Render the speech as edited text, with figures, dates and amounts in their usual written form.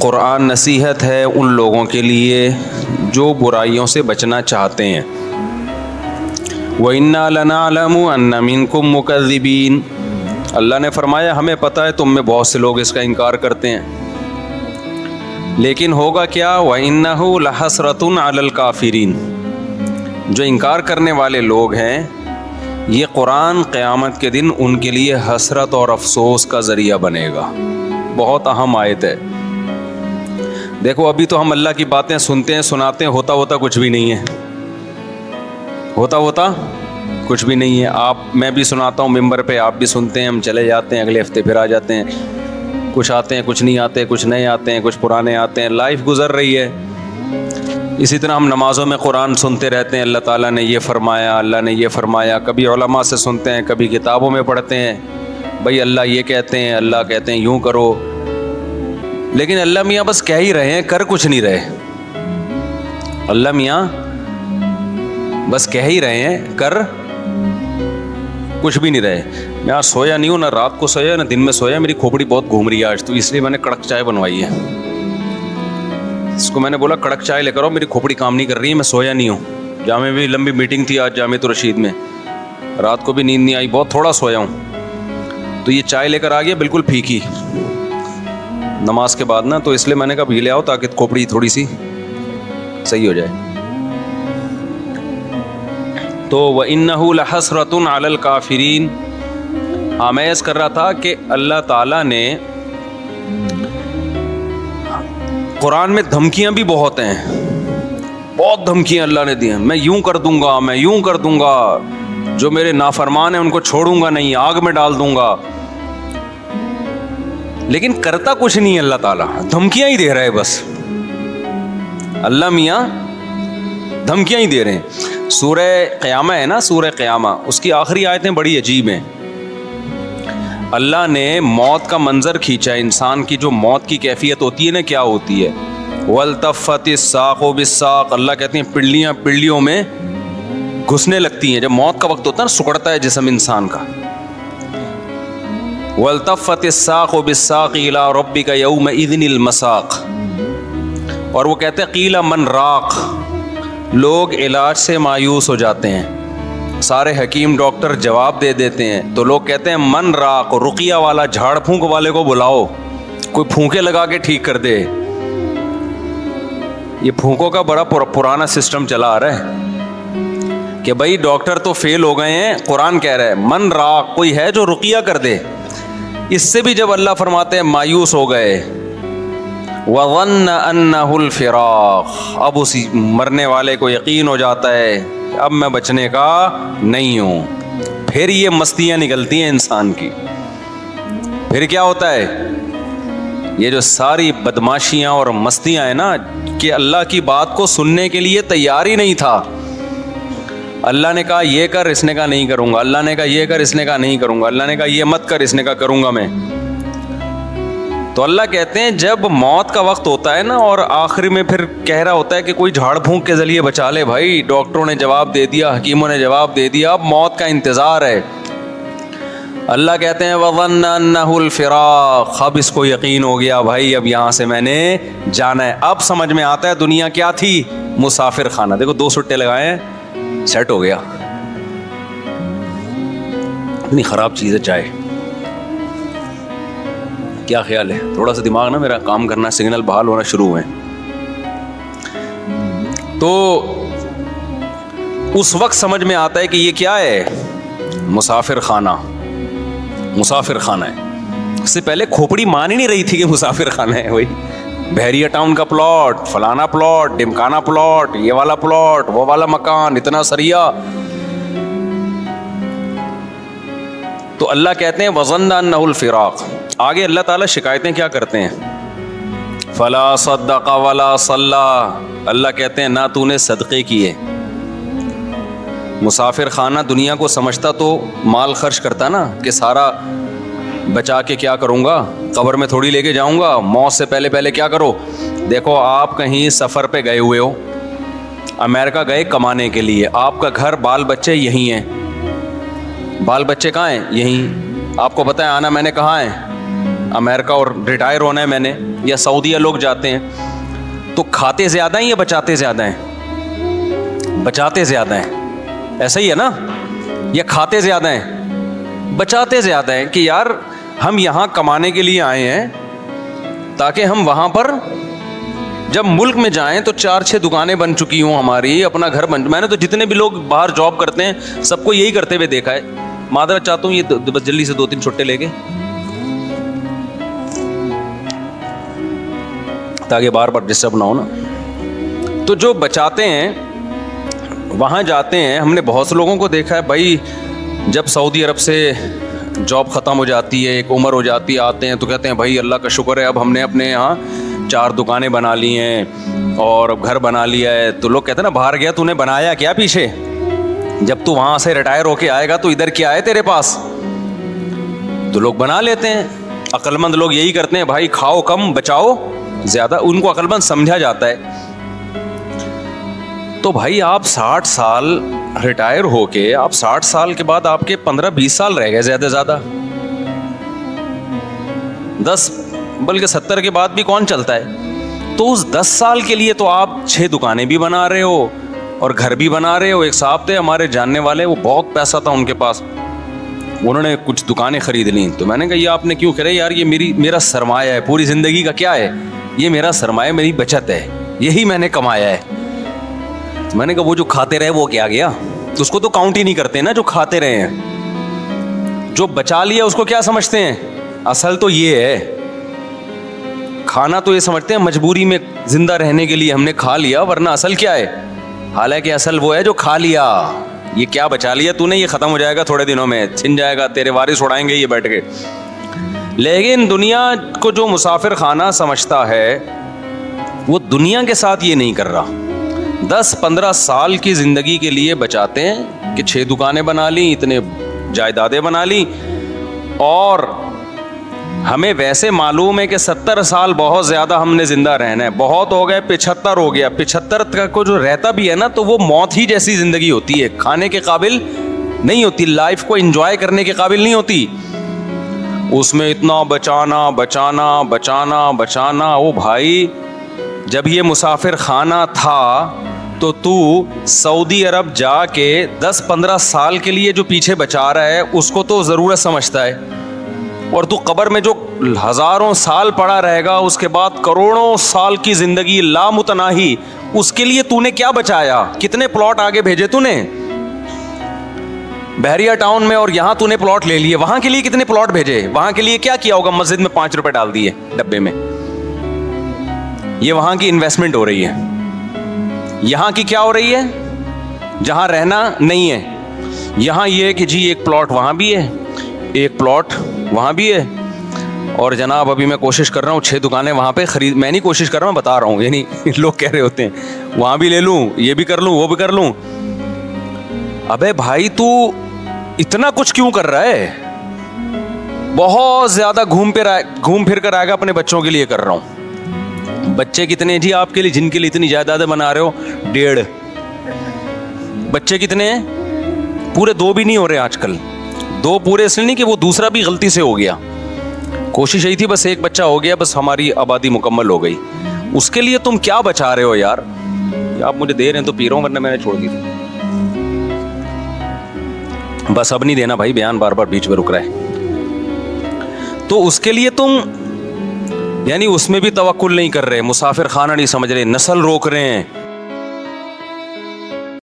क़ुरान नसीहत है उन लोगों के लिए जो बुराइयों से बचना चाहते हैं। व इन्ना लनअलमु अन्ना मिनकुम मुकज़्ज़िबीन, अल्लाह ने फरमाया हमें पता है तुम में बहुत से लोग इसका इनकार करते हैं, लेकिन होगा क्या, व इन्नहु लहसरतुन अलल काफिरीन, जो इनकार करने वाले लोग हैं ये कुरान क़यामत के दिन उनके लिए हसरत और अफसोस का ज़रिया बनेगा। बहुत अहम आयत है। देखो अभी तो हम अल्लाह की बातें सुनते हैं सुनाते हैं, होता होता कुछ भी नहीं है, होता होता कुछ भी नहीं है। मैं भी सुनाता हूँ मिंबर पे, आप भी सुनते हैं, हम चले जाते हैं, अगले हफ्ते फिर आ जाते हैं। कुछ आते हैं, कुछ नहीं आते, कुछ नए आते हैं, कुछ पुराने आते हैं। लाइफ गुजर रही है। इसी तरह हम नमाज़ों में कुरान सुनते रहते हैं, अल्लाह ताला ने ये फ़रमाया, अल्लाह ने ये फ़रमाया। कभी उलमा से सुनते हैं, कभी किताबों में पढ़ते हैं, भाई अल्लाह ये कहते हैं, अल्लाह कहते हैं यूँ करो। लेकिन अल्लाह मियाँ बस कह ही रहे हैं, कर कुछ नहीं रहे। अल्लाह मियाँ बस कह ही रहे हैं, कर कुछ भी नहीं रहे। मैं आज सोया नहीं हूँ, ना रात को सोया ना दिन में सोया। मेरी खोपड़ी बहुत घूम रही है आज, तो इसलिए मैंने कड़क चाय बनवाई है। इसको मैंने बोला कड़क चाय लेकर आओ, मेरी खोपड़ी काम नहीं कर रही है, मैं सोया नहीं हूँ। जामे भी लंबी मीटिंग थी आज जामे तो रशीद में, रात को भी नींद नहीं आई, बहुत थोड़ा सोया हूँ। तो ये चाय लेकर आ गया बिल्कुल फीकी नमाज के बाद ना, तो इसलिए मैंने कहा भी ले आओ ताकि खोपड़ी थोड़ी सी सही हो जाए। तो व इन्नहु लहसरतुन अलल काफिरीन, आमेज़ कर रहा था कि अल्लाह ताला ने कुरान में धमकियां भी बहुत हैं, बहुत धमकियां अल्लाह ने दी हैं। मैं यूं कर दूंगा, मैं यूं कर दूंगा, जो मेरे नाफरमान हैं उनको छोड़ूंगा नहीं, आग में डाल दूंगा। लेकिन करता कुछ नहीं अल्लाह ताला, धमकियां ही दे रहा है बस। अल्लाह मियाँ धमकियां ही दे रहे हैं। सूरह क़यामा है ना, सूरह क़यामा, उसकी आखिरी आयतें बड़ी अजीब हैं। अल्लाह ने मौत का मंजर खींचा, इंसान की जो मौत की कैफियत होती है ना, क्या होती है, वल्तफ़तिस साक़ु बिस्साक़, अल्लाह कहते हैं पिंडलियाँ पिंडलियों में घुसने लगती हैं। जब मौत का वक्त होता है ना, सुकड़ता है जिस्म इंसान का। वल्तफ़तिस साक़ु बिस्साक़ इला रब्बिका यौमइज़िनिल मसाक़, और वो कहते हैं क़ीला मन राक़, लोग इलाज से मायूस हो जाते हैं। सारे हकीम डॉक्टर जवाब दे देते हैं, तो लोग कहते हैं मन राक़, रुकिया वाला, झाड़ फूंक वाले को बुलाओ, कोई फूंके लगा के ठीक कर दे। ये फूंकों का बड़ा पुराना सिस्टम चला आ रहा है कि भाई डॉक्टर तो फेल हो गए हैं, कुरान कह रहा है मन राक़, कोई है जो रुकिया कर दे। इससे भी जब अल्लाह फरमाते हैं मायूस हो गए, वज़न्न अन्नहुल फ़िराक़, अब उसी मरने वाले को यकीन हो जाता है अब मैं बचने का नहीं हूँ। फिर ये मस्तियाँ निकलती हैं इंसान की। फिर क्या होता है, ये जो सारी बदमाशियाँ और मस्तियाँ हैं ना, कि अल्लाह की बात को सुनने के लिए तैयार ही नहीं था। अल्लाह ने कहा ये कर, इसने कहा नहीं करूँगा। अल्लाह ने कहा ये कर, इसने कहा नहीं करूँगा। अल्लाह ने कहा ये मत कर, इसने कहा करूँगा मैं। तो अल्लाह कहते हैं जब मौत का वक्त होता है ना, और आखिर में फिर कह रहा होता है कि कोई झाड़ फूंक के ज़रिए बचा ले। भाई डॉक्टरों ने जवाब दे दिया, हकीमों ने जवाब दे दिया, अब मौत का इंतज़ार है। अल्लाह कहते हैं वज़न्न अन्नहुल फ़िराक़, अब इसको यकीन हो गया भाई अब यहाँ से मैंने जाना है। अब समझ में आता है दुनिया क्या थी, मुसाफिर खाना। देखो 2 सुट्टे लगाए हैं, सेट हो गया। इतनी ख़राब चीज़ है चाय, क्या ख्याल है? थोड़ा सा दिमाग ना मेरा काम करना, सिग्नल बहाल होना शुरू हुए। तो उस वक्त समझ में आता है कि ये क्या है, मुसाफिर खाना। मुसाफिर खाना है। उससे पहले खोपड़ी मान ही नहीं रही थी कि मुसाफिर खाना है। वही बहरिया टाउन का प्लॉट, फलाना प्लॉट, डिमकाना प्लॉट, ये वाला प्लॉट, वो वाला मकान, इतना सरिया। तो अल्लाह कहते हैं वज़न्न अन्नहुल फ़िराक़। आगे अल्लाह ताला शिकायतें क्या करते हैं, फ़ला सद्दक़ वला सल्ला, अल्लाह कहते हैं ना तूने सदक़े किए। मुसाफिर खाना दुनिया को समझता तो माल खर्च करता ना, कि सारा बचा के क्या करूँगा, कब्र में थोड़ी लेके जाऊँगा, मौत से पहले पहले क्या करो। देखो आप कहीं सफ़र पे गए हुए हो, अमेरिका गए कमाने के लिए, आपका घर बाल बच्चे यहीं हैं। बाल बच्चे कहाँ हैं? यहीं। आपको पता है आना मैंने कहाँ है? अमेरिका और रिटायर होना है मैंने, या सऊदीया लोग जाते हैं, तो खाते ज़्यादा हैं या बचाते ज़्यादा हैं? बचाते ज़्यादा हैं, ऐसा ही है ना? या खाते ज़्यादा हैं? बचाते ज़्यादा हैं कि यार हम यहाँ कमाने के लिए आए हैं ताकि हम वहाँ पर जब मुल्क में जाएं तो 4-6 दुकानें बन चुकी हूँ हमारी, अपना घर बन। मैंने तो जितने भी लोग बाहर जॉब करते हैं सबको यही करते हुए देखा है। मादरत चाहता हूँ ये बस जल्दी से 2-3 छुट्टे लेके, ताकि बार बार डिस्टर्ब ना हो ना। तो जो बचाते हैं वहाँ जाते हैं, हमने बहुत से लोगों को देखा है भाई, जब सऊदी अरब से जॉब ख़त्म हो जाती है, एक उम्र हो जाती है, आते हैं तो कहते हैं भाई अल्लाह का शुक्र है अब हमने अपने यहाँ 4 दुकानें बना ली हैं और घर बना लिया है। तो लोग कहते हैं ना, बाहर गया तूने बनाया क्या पीछे? जब तू वहाँ से रिटायर होके आएगा तो इधर क्या है तेरे पास? तो लोग बना लेते हैं। अक्लमंद लोग यही करते हैं भाई, खाओ कम बचाओ ज़्यादा, उनको अक्लमंद समझा जाता है। तो भाई आप 60 साल रिटायर होके, आप 60 साल के बाद आपके 15-20 साल रह गए ज़्यादा से ज़्यादा, 10 बल्कि 70 के बाद भी कौन चलता है? तो उस 10 साल के लिए तो आप 6 दुकानें भी बना रहे हो और घर भी बना रहे हो। एक साहब थे हमारे जानने वाले, वो बहुत पैसा था उनके पास, उन्होंने कुछ दुकानें खरीद ली। तो मैंने कहा ये आपने क्यों करे यार? ये मेरा सरमाया है, पूरी ज़िंदगी का क्या है, ये मेरा सरमाया, मेरी बचत है, यही मैंने कमाया है। तो मैंने कहा वो जो खाते रहे वो क्या गया? तो उसको तो काउंट ही नहीं करते ना जो खाते रहे हैं। जो बचा लिया उसको क्या समझते हैं? असल तो ये है, खाना तो ये समझते हैं मजबूरी में जिंदा रहने के लिए हमने खा लिया, वरना असल क्या है? हालांकि असल वो है जो खा लिया। ये क्या बचा लिया तूने, ये खत्म हो जाएगा थोड़े दिनों में, छिन जाएगा, तेरे वारिस उड़ाएंगे ये बैठ के। लेकिन दुनिया को जो मुसाफिर खाना समझता है वो दुनिया के साथ ये नहीं कर रहा। 10-15 साल की ज़िंदगी के लिए बचाते हैं कि 6 दुकानें बना ली, इतने जायदादें बना ली, और हमें वैसे मालूम है कि 70 साल बहुत ज़्यादा हमने ज़िंदा रहना है, बहुत हो गए 75 हो गया। 75 तक को जो रहता भी है ना, तो वो मौत ही जैसी ज़िंदगी होती है, खाने के काबिल नहीं होती, लाइफ को एंजॉय करने के काबिल नहीं होती। उसमें इतना बचाना बचाना बचाना बचाना। ओ भाई, जब ये मुसाफिर खाना था तो तू सऊदी अरब जाके 10-15 साल के लिए जो पीछे बचा रहा है उसको तो ज़रूरत समझता है, और तू कब्र में जो हज़ारों साल पड़ा रहेगा, उसके बाद करोड़ों साल की ज़िंदगी लामुतनाही, उसके लिए तूने क्या बचाया? कितने प्लॉट आगे भेजे तूने बहरिया टाउन में, और यहाँ तूने प्लॉट ले लिए, वहाँ के लिए कितने प्लॉट भेजे? वहाँ के लिए क्या किया होगा? मस्जिद में 5 रुपए डाल दिए डब्बे में। ये वहाँ की इन्वेस्टमेंट हो रही है। यहाँ की क्या हो रही है? जहाँ रहना नहीं है, यहाँ ये है कि जी एक प्लॉट वहाँ भी है, एक प्लॉट वहाँ भी है, और जनाब अभी मैं कोशिश कर रहा हूँ 6 दुकानें वहाँ पे खरीद, मैं नहीं कोशिश कर रहा हूँ, बता रहा हूँ, यानी लोग कह रहे होते हैं वहाँ भी ले लूँ, ये भी कर लूँ, वो भी कर लूँ। अबे भाई तू इतना कुछ क्यों कर रहा है? बहुत ज़्यादा घूम फिर कर आएगा, अपने बच्चों के लिए कर रहा हूँ। बच्चे कितने जी आपके लिए, जिनके लिए इतनी जायदादें बना रहे हो? 1.5 बच्चे कितने हैं? पूरे 2 भी नहीं हो रहे आजकल। 2 पूरे इसलिए नहीं कि वो दूसरा भी गलती से हो गया, कोशिश यही थी बस 1 बच्चा हो गया, बस हमारी आबादी मुकम्मल हो गई। उसके लिए तुम क्या बचा रहे हो यार? आप मुझे दे रहे हैं तो पी रहा हूँ, वरना मैंने छोड़ दी थी। बस अब नहीं देना भाई, बयान बार बार बीच में रुक रहा है। तो उसके लिए तुम यानी उसमें भी तवक्कुल नहीं कर रहे, मुसाफिर खाना नहीं समझ रहे, नस्ल रोक रहे हैं,